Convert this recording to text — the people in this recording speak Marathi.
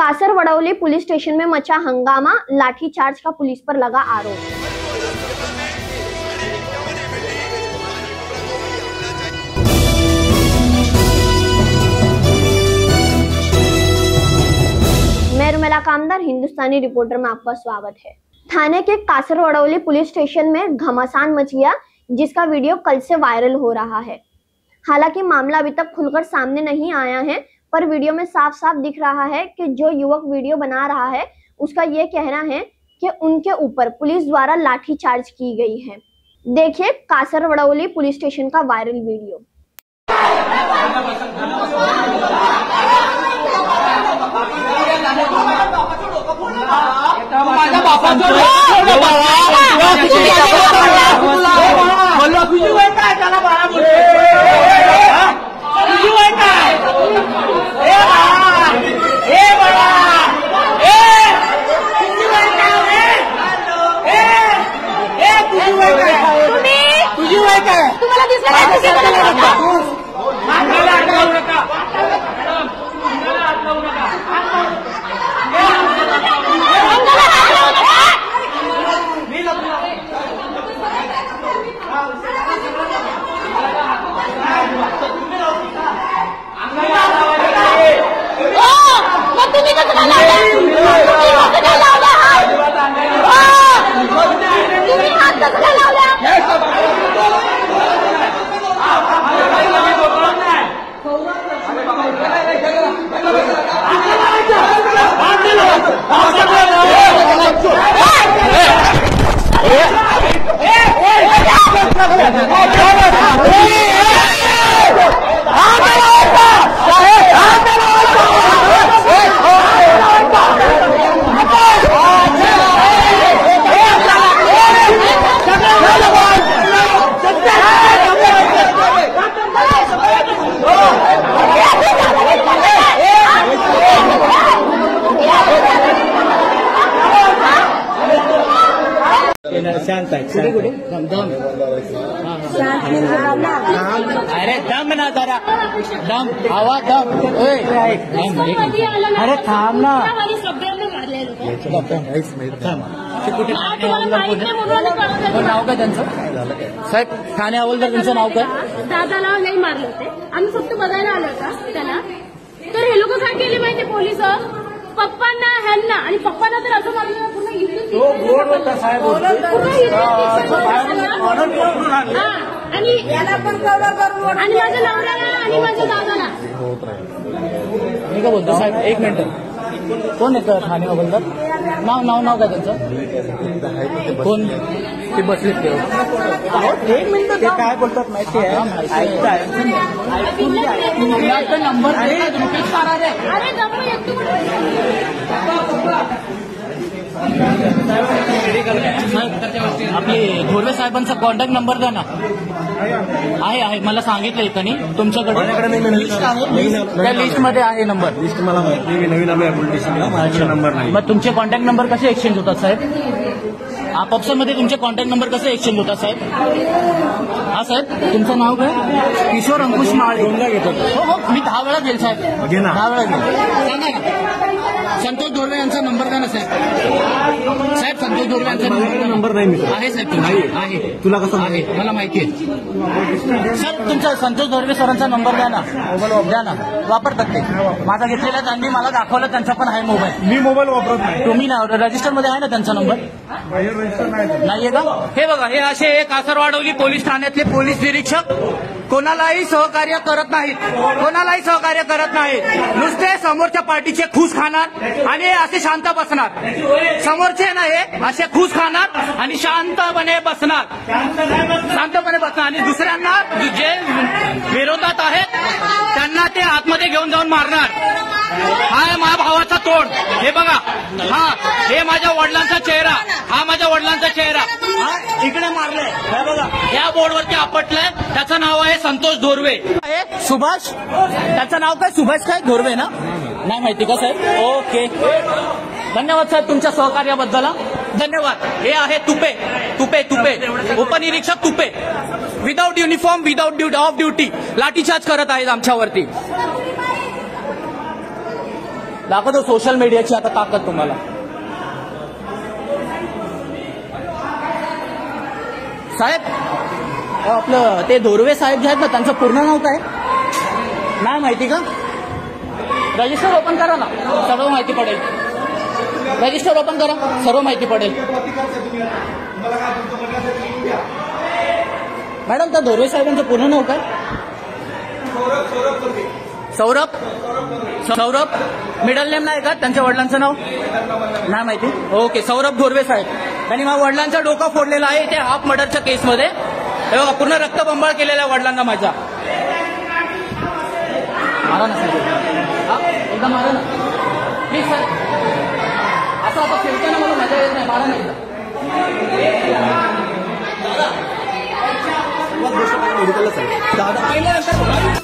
कासरवड़ौली पुलिस स्टेशन में मचा हंगामा, लाठीचार्ज का पुलिस पर लगा आरोप। मैं रुमेला कामदार, हिंदुस्तानी रिपोर्टर में आपका स्वागत है। थाने के कासरवड़ौली पुलिस स्टेशन में घमासान मच गया, जिसका वीडियो कल से वायरल हो रहा है। हालांकि मामला अभी तक खुलकर सामने नहीं आया है, पर वीडियो में साफ साफ दिख रहा है कि जो युवक वीडियो बना रहा है उसका ये कहना है कि उनके ऊपर पुलिस द्वारा लाठीचार्ज की गई है। देखिए कासरवड़ौली पुलिस स्टेशन का वायरल वीडियो। तुम्हाला दिसलं शांत अरे दम ना जरा दम हवा दम अरे थांब ना नाव काय त्यांचं साहेब ठाणे हवालदार त्यांचं नाव काय? दादाला नाही मारले होते, आम्ही फक्त बघायला आलो होता त्याला. तर हे लोक काय केले माहिती, पोलीस पप्पांना ह्यांना आणि पप्पांना तर असं मारलं पूर्ण आणि याला पण आणि माझ्या नवऱ्याला आणि माझ्या दादाला. मी काय बोलतो साहेब, एक मिनिट, कोण येतं ठाणे हवालदार? नाव काय त्यांचं? कोण ते बसले ते? एक मिनिट, ते काय बोलतात माहिती आहे? नंबर आपले धोरवे साहेबांचा कॉन्टॅक्ट नंबर द्या ना. आहे मला सांगितलं एकानी तुमच्याकडे त्या लिस्ट मध्ये आहे नंबर. लिस्ट मला माहिती, नवीन आलोय पोलिस नंबर नाही. मग तुमचे कॉन्टॅक्ट नंबर कसे एक्सचेंज होतात साहेब? आपापसामध्ये तुमचे कॉन्टॅक्ट नंबर कसे एक्सचेंज होतात साहेब? हा साहेब, तुमचं नाव काय? किशोर अंकुश माळे. घेतो. हो, मी 10 वेळा गेल साहेब, 10 वेळा गेल. संतोष धोरवे यांचा नंबर द्या ना साहेब. संतोष धोरवे यांचा नंबर नाही आहे साहेब. आहे तुला कसं आहे? मला माहिती आहे सर. तुमचा संतोष धोरवे सरांचा नंबर द्या ना, मोबाईल द्या ना. वापरतात ते? माझा घेतलेला त्यांनी मला दाखवलं, त्यांचा पण आहे मोबाईल. मी मोबाईल वापरत नाही. तुम्ही रजिस्टर मध्ये आहे ना त्यांचा नंबर? नाहीये का? हे बघा, हे असे कासरवड़ौली पोलीस ठाण्यातले पोलीस निरीक्षक कोणालाही सहकार्य करत नाहीत. नुसते समोरच्या पार्टीचे खूस खाणार आणि असे शांत बसणार. समोरचे ना हे असे खूस खाणार आणि शांतपणे बसणार आणि दुसऱ्यांना जे विरोधात आहेत त्यांना ते आतमध्ये घेऊन जाऊन मारणार. हा माझ्या भावाचा तोड. हे बघा, हा हे माझ्या वडिलांचा चेहरा, हा माझ्या वडिलांचा चेहरा. हा इकडे मारलंय, हे बघा, या बोर्डवरती आपटलंय. त्याचं नाव आहे संतोष धोरवे. सुभाष, त्याचं नाव काय? सुभाष काय धोरवे ना? नाही माहिती का साहेब? ओके, धन्यवाद साहेब तुमच्या सहकार्याबद्दल. धन्यवाद. हे आहे तुपे उपनिरीक्षक Tupe. Without uniform, without off duty लाठीचार्ज करत आहेत आमच्यावरती. दाखवतो सोशल मीडियाची आता ताकद तुम्हाला. साहेब आपलं ते धोरवे साहेब जे आहेत ना त्यांचं पूर्ण नाव काय नाही माहिती का? रजिस्टर ओपन करा ना, सर्व माहिती पडेल. रजिस्टर ओपन करा, सर्व माहिती पडेल. मॅडम त्या धोरवे साहेबांचं पूर्ण नाव काय? सौरभ. सौरभ मिडल नेम नाही का त्यांच्या वडिलांचं नाव? नाही माहिती. ओके, सौरभ धोरवे साहेब. त्यांनी माझ्या वडिलांचा डोका फोडलेला आहे ते हाफ मर्डरच्या केसमध्ये. पूर्ण रक्तबंबाळ केलेला आहे वडिलांना माझ्या. मारा ना साहेब, एकदा मारा ना प्लीज सर. असं आता फिरताना मला मजा येत नाही, मारा ना एकदा. मेडिकलच आहे दादा.